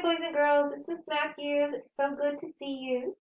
Hi, boys and girls. It's Miss Matthews. It's so good to see you.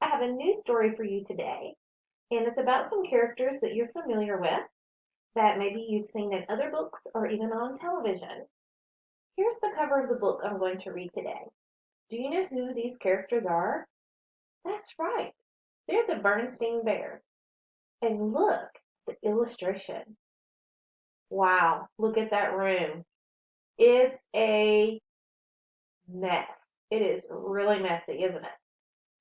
I have a new story for you today, and it's about some characters that you're familiar with that maybe you've seen in other books or even on television. Here's the cover of the book I'm going to read today. Do you know who these characters are? That's right. They're the Berenstain Bears. And look, the illustration. Wow, look at that room. It's a mess. It is really messy, isn't it?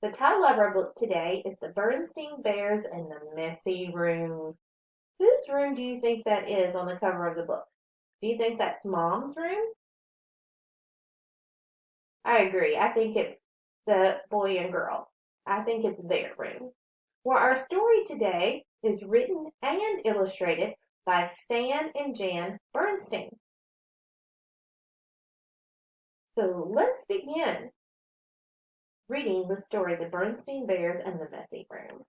The title of our book today is The Berenstain Bears and the Messy Room. Whose room do you think that is on the cover of the book? Do you think that's Mom's room? I agree. I think it's the boy and girl. I think it's their room. Well, our story today is written and illustrated by Stan and Jan Berenstain. So let's begin reading the story The Berenstain Bears and the Messy Room.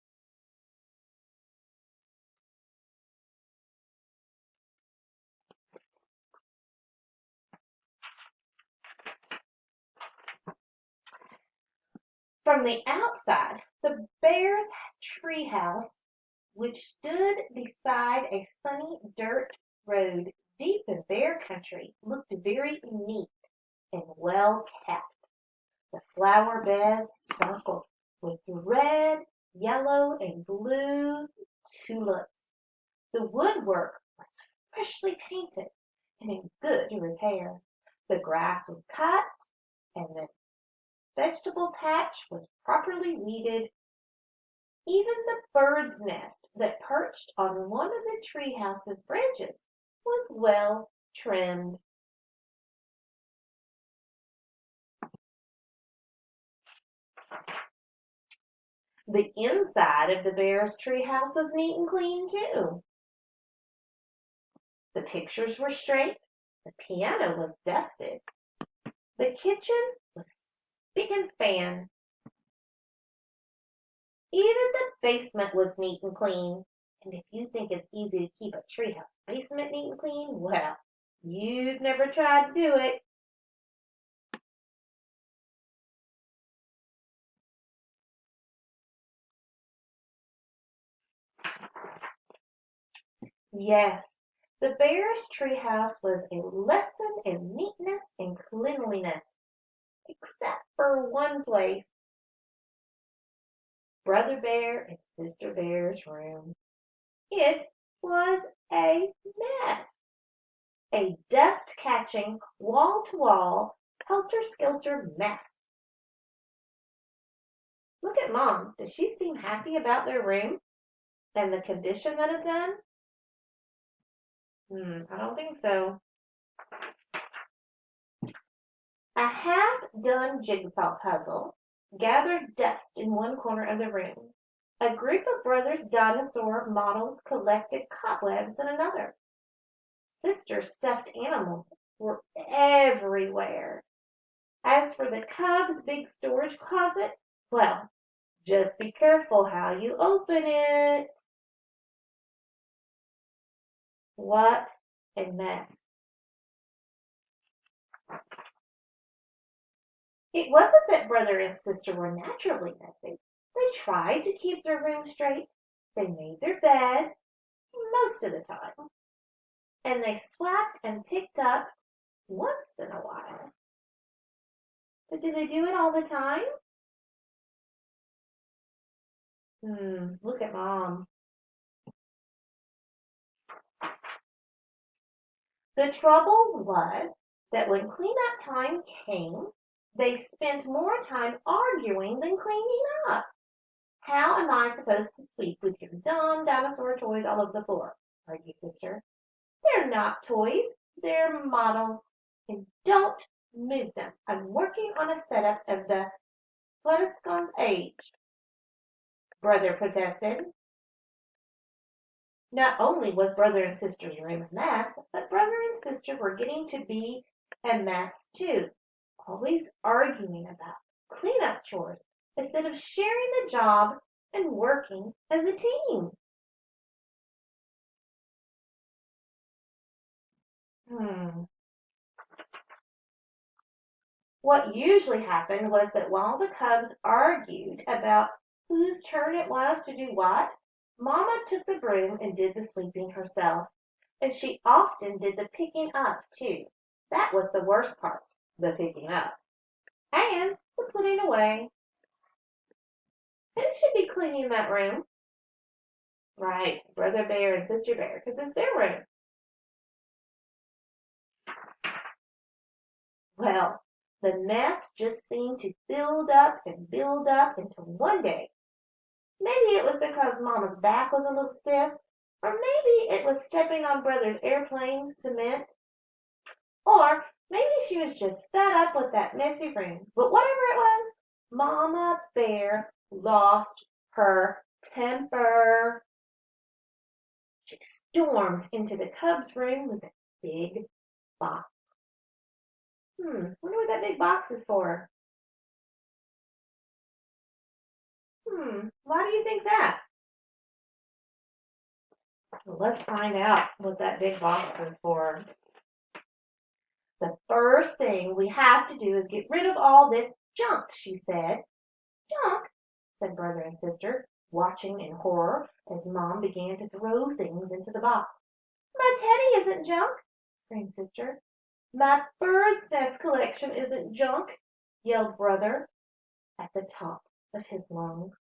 From the outside, the Bears' treehouse, which stood beside a sunny dirt road deep in bear country, looked very neat and well kept. The flower beds sparkled with red, yellow, and blue tulips. The woodwork was freshly painted and in good repair. The grass was cut, and the vegetable patch was properly weeded. Even the bird's nest that perched on one of the treehouse's branches was well trimmed. The inside of the bear's treehouse was neat and clean, too. The pictures were straight, the piano was dusted, the kitchen was spick and span. Even the basement was neat and clean. And if you think it's easy to keep a treehouse basement neat and clean, well, you've never tried to do it. Yes, the bear's treehouse was a lesson in neatness and cleanliness, except for one place, Brother Bear and Sister Bear's room. It was a mess, a dust-catching, wall-to-wall, helter-skelter mess. Look at Mom. Does she seem happy about their room and the condition that it's in? I don't think so. A half-done jigsaw puzzle gathered dust in one corner of the room. A group of brothers' dinosaur models collected cobwebs in another. Sister's stuffed animals were everywhere. As for the cub's big storage closet, well, just be careful how you open it. What a mess. It wasn't that brother and sister were naturally messy. They tried to keep their room straight. They made their bed most of the time. And they swept and picked up once in a while. But did they do it all the time? Look at Mom. The trouble was that when cleanup time came, they spent more time arguing than cleaning up. How am I supposed to sweep with your dumb dinosaur toys all over the floor? Argued Sister. They're not toys, they're models. And don't move them. I'm working on a setup of the Flutterscon's age, Brother protested. Not only was Brother and Sister's room a mess, but Brother and Sister were getting to be a mess too, always arguing about cleanup chores instead of sharing the job and working as a team. Hmm. What usually happened was that while the cubs argued about whose turn it was to do what, Mama took the broom and did the sweeping herself. And she often did the picking up, too. That was the worst part, the picking up. And the putting away. Who should be cleaning that room? Right, Brother Bear and Sister Bear, because it's their room. Well, the mess just seemed to build up and build up until one day. Maybe it was because Mama's back was a little stiff, or maybe it was stepping on Brother's airplane cement, or maybe she was just fed up with that messy room. But whatever it was, Mama Bear lost her temper. She stormed into the cub's room with a big box. Wonder what that big box is for. Why do you think that? Well, let's find out what that big box is for. The first thing we have to do is get rid of all this junk, she said. Junk, said Brother and Sister, watching in horror as Mom began to throw things into the box. My teddy isn't junk, screamed Sister. My bird's nest collection isn't junk, yelled Brother at the top of his lungs.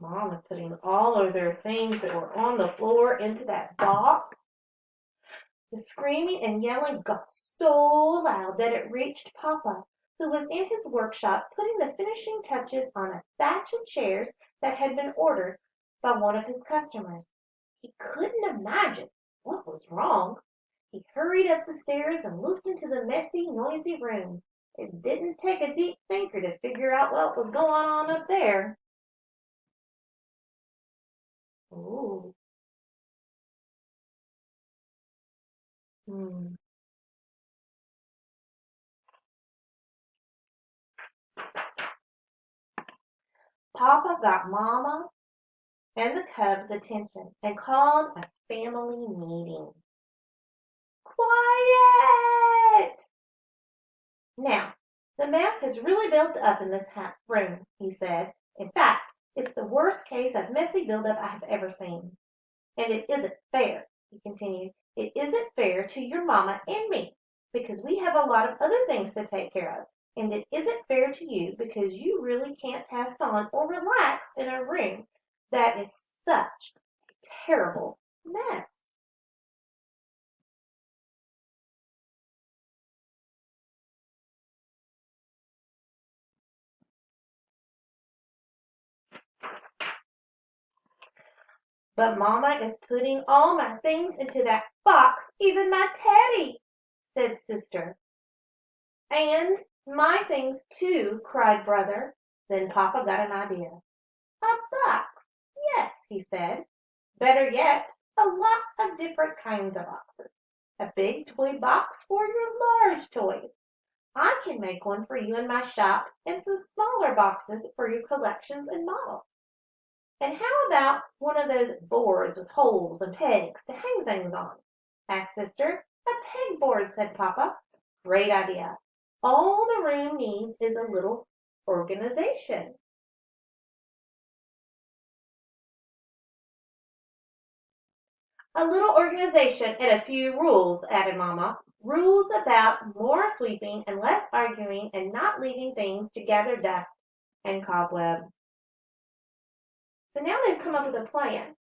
Mom was putting all of their things that were on the floor into that box. The screaming and yelling got so loud that it reached Papa, who was in his workshop putting the finishing touches on a batch of chairs that had been ordered by one of his customers. He couldn't imagine what was wrong. He hurried up the stairs and looked into the messy, noisy room. It didn't take a deep thinker to figure out what was going on up there. Ooh. Papa got Mama and the cubs' attention and called a family meeting. Quiet! Now, the mess has really built up in this room, he said. In fact, it's the worst case of messy buildup I have ever seen. And it isn't fair, he continued. It isn't fair to your mama and me, because we have a lot of other things to take care of. And it isn't fair to you because you really can't have fun or relax in a room that is such a terrible mess. But Mama is putting all my things into that box, even my teddy, said Sister. And my things too, cried Brother. Then Papa got an idea. A box, yes, he said. Better yet, a lot of different kinds of boxes. A big toy box for your large toys. I can make one for you in my shop and some smaller boxes for your collections and models. And how about one of those boards with holes and pegs to hang things on? Asked Sister. A pegboard, said Papa. Great idea. All the room needs is a little organization. A little organization and a few rules, added Mama. Rules about more sweeping and less arguing and not leaving things to gather dust and cobwebs. So now they've come up with a plan.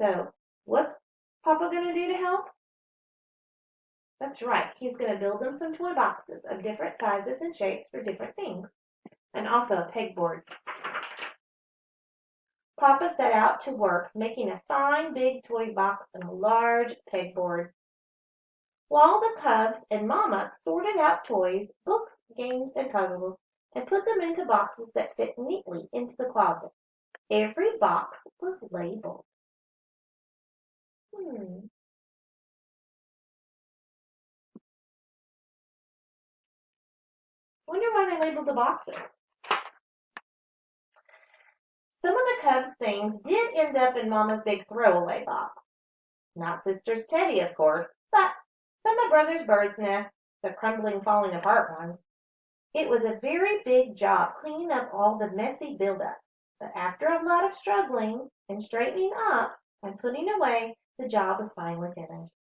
So what's Papa going to do to help? That's right. He's going to build them some toy boxes of different sizes and shapes for different things. And also a pegboard. Papa set out to work making a fine big toy box and a large pegboard. While the cubs and Mama sorted out toys, books, games, and puzzles, and put them into boxes that fit neatly into the closet. Every box was labeled. Wonder why they labeled the boxes. Some of the the Cubs' things did end up in Mama's big throwaway box. Not Sister's Teddy, of course, but some of Brother's bird's nests, the crumbling, falling apart ones. It was a very big job cleaning up all the messy buildup, but after a lot of struggling and straightening up and putting away, the job was finally finished.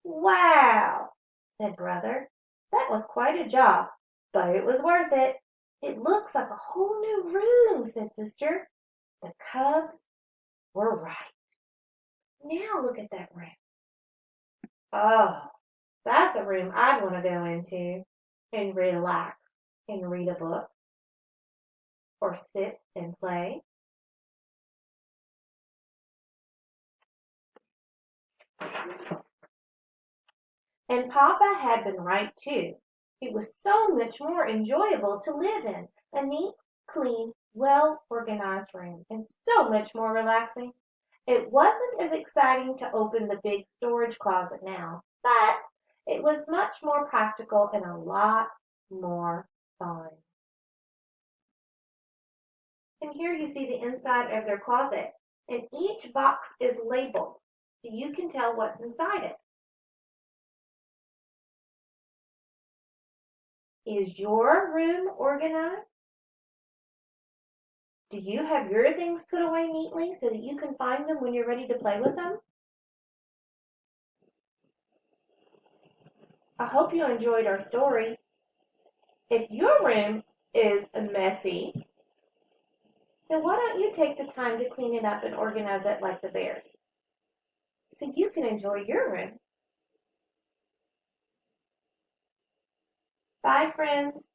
"Wow!" said Brother. "That was quite a job, but it was worth it." "It looks like a whole new room," said Sister. The Cubs were right. "Now look at that room." "Oh, that's a room I'd want to go into and relax and read a book or sit and play." And Papa had been right too. It was so much more enjoyable to live in a neat, clean, well organized room, and so much more relaxing. It wasn't as exciting to open the big storage closet now, but it was much more practical and a lot more fun. And here you see the inside of their closet, and each box is labeled so you can tell what's inside it. Is your room organized? Do you have your things put away neatly so that you can find them when you're ready to play with them? I hope you enjoyed our story. If your room is messy, then why don't you take the time to clean it up and organize it like the bears so you can enjoy your room? Bye, friends.